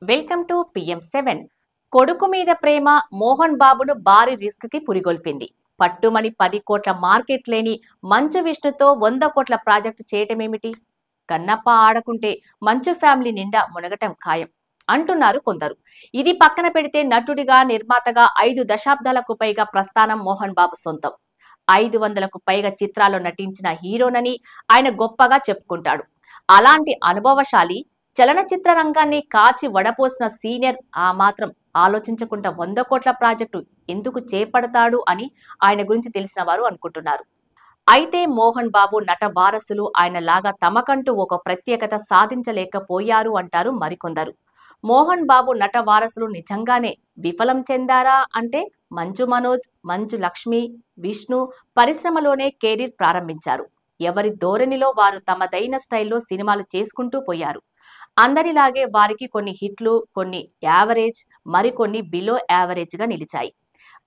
Welcome to PM7. కొడుకు మీద ప్రేమ మోహన్ బాబును భారీ రిస్క్ కి పురిగొల్పింది. పట్టుమని 10 కోట్ల మార్కెట్ లేని మంచు విష్ణుతో 100 కోట్ల ప్రాజెక్టు చేయటమేమిటి? కన్నప్ప ఆడకుంటే మంచు ఫ్యామిలీ నిండా మునగటం ఖాయం అంటున్నారు కొందరు. ఇది పక్కన పెడితే నటుడిగా నిర్మాతగా 5 దశాబ్దాలకు పైగా ప్రస్థానం మోహన్ బాబు సొంతం. 500కు పైగా చిత్రాల్లో నటించిన హీరోనని ఆయన గొప్పగా చెప్పుకుంటాడు. అలాంటి అనుభవశాలి చలనచిత్ర రంగాన్ని కాచి వడపోసిన సీనియర్ ఆ మాత్రం ఆలోచించకుండా 100 కోట్ల ప్రాజెక్టు ఎందుకు చేపడతాడు అని ఆయన గురించి తెలిసిన వారు అనుకుంటున్నారు. అయితే మోహన్ బాబు నట వారసులు ఆయన లాగా తమకంటూ ఒక ప్రత్యేకత సాధించలేకపోయారు అంటారు మరికొందరు. మోహన్ బాబు నట వారసులు నిజంగానే విఫలం చెందారా అంటే మంచు మనోజ్, మంచు లక్ష్మి, విష్ణు పరిశ్రమలోనే కెరీర్ ప్రారంభించారు. ఎవరి ధోరణిలో వారు తమదైన స్టైల్లో సినిమాలు చేసుకుంటూ పోయారు. అందరిలాగే వారికి కొన్ని హిట్లు, కొన్ని యావరేజ్, మరికొన్ని బిలో యావరేజ్ గా నిలిచాయి.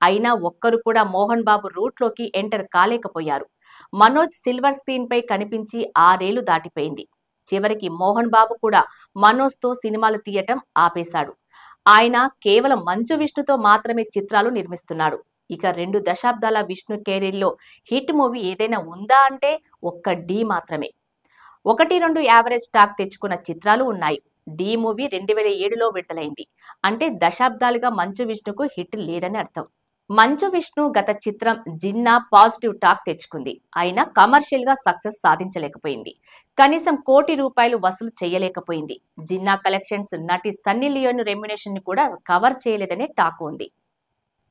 అయినా ఒక్కరు కూడా Mohan Babu రూట్లోకి enter కాలేకపోయారు. Manoj silver screen పై కనిపించి 6 ఏళ్లు దాటిపోయింది. చివరికి మోహన్ బాబు కూడా మనోజ్ తో సినిమాలు తీయటం ఆపేశాడు. ఆయన కేవలం మంచు విష్ణుతో మాత్రమే చిత్రాలు నిర్మిస్తున్నాడు. ఇక 2 దశాబ్దాల విష్ణు కెరీర్లో హిట్ మూవీ ఏదైనా ఉందా అంటే ఒక్క డి మాత్రమే. 1-2 యావరేజ్ టాక్ తెచ్చుకున్న చిత్రాలు ఉన్నాయి. డి మూవీ 2007లో విడుదలైంది. అంటే దశాబ్దాలుగా మంచు విష్ణుకు హిట్ లేదని అర్థం. మంచు విష్ణు గత చిత్రం జిన్నా పాజిటివ్ టాక్ తెచ్చుకుంది. అయినా కమర్షియల్ గా సక్సెస్ సాధించలేకపోయింది. కనీసం ₹1 కోటి వసూలు చేయలేకపోయింది. జిన్నా కలెక్షన్స్ నటి సన్నీ లియోన్ రెమ్యునేషన్ ని కూడా కవర్ చేయలేదనే టాక్ ఉంది.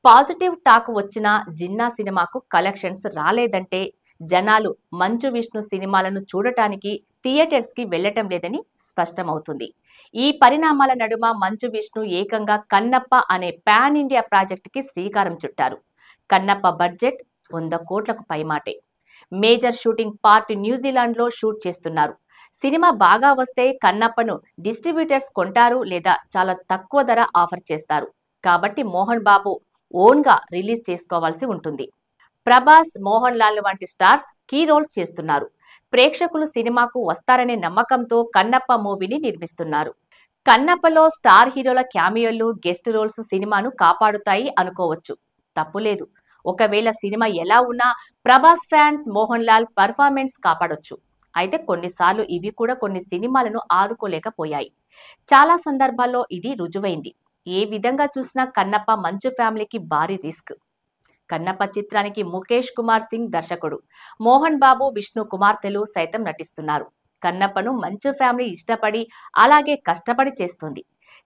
పాజిటివ్ టాక్ వచ్చిన జిన్నా సినిమాకు కలెక్షన్స్ రాలేదంటే జనాలు మంచు విష్ణు సినిమాలను చూడటానికి థియేటర్స్ కి వెళ్లటం లేదని స్పష్టమవుతుంది. ఈ పరిణామాల నడుమ మంచు విష్ణు ఏకంగా కన్నప్ప అనే పాన్ ఇండియా ప్రాజెక్ట్ కి శ్రీకారం చుట్టారు. కన్నప్ప బడ్జెట్ 100 కోట్లకు పైమాటే. మేజర్ షూటింగ్ పార్ట్ న్యూజిలాండ్ లో షూట్ చేస్తున్నారు. సినిమా బాగా వస్తే కన్నప్పను డిస్ట్రిబ్యూటర్స్ కొంటారు లేదా చాలా తక్కువ ధర ఆఫర్ చేస్తారు. కాబట్టి మోహన్ బాబు ఓన్ గా రిలీజ్ చేసుకోవాల్సి ఉంటుంది. ప్రభాస్, మోహన్ లాల్ వంటి స్టార్స్ కీ రోల్స్ చేస్తున్నారు. ప్రేక్షకులు సినిమాకు వస్తారనే నమ్మకంతో కన్నప్ప మూవీని నిర్మిస్తున్నారు. కన్నప్పలో స్టార్ హీరోల క్యామియోలు, గెస్ట్ రోల్స్ సినిమాను కాపాడుతాయి అనుకోవచ్చు. తప్పులేదు. ఒకవేళ సినిమా ఎలా ఉన్నా ప్రభాస్ ఫ్యాన్స్ మోహన్ లాల్ పర్ఫార్మెన్స్ కాపాడొచ్చు. అయితే కొన్నిసార్లు ఇవి కూడా కొన్ని సినిమాలను ఆదుకోలేకపోయాయి. చాలా సందర్భాల్లో ఇది రుజువైంది. ఏ విధంగా చూసినా కన్నప్ప మంచు ఫ్యామిలీకి భారీ రిస్క్. కన్నప్ప చిత్రానికి ముఖేష్ కుమార్ సింగ్ దర్శకుడు. మోహన్ బాబు, విష్ణు కుమార్తెలు సైతం నటిస్తున్నారు. కన్నప్పను మంచు ఫ్యామిలీ ఇష్టపడి అలాగే కష్టపడి చేస్తుంది.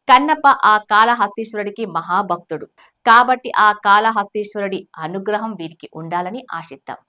కన్నప్ప ఆ కాళహస్తీశ్వరుడికి మహాభక్తుడు. కాబట్టి ఆ కాళహస్తీశ్వరుడి అనుగ్రహం వీరికి ఉండాలని ఆశిద్దాం.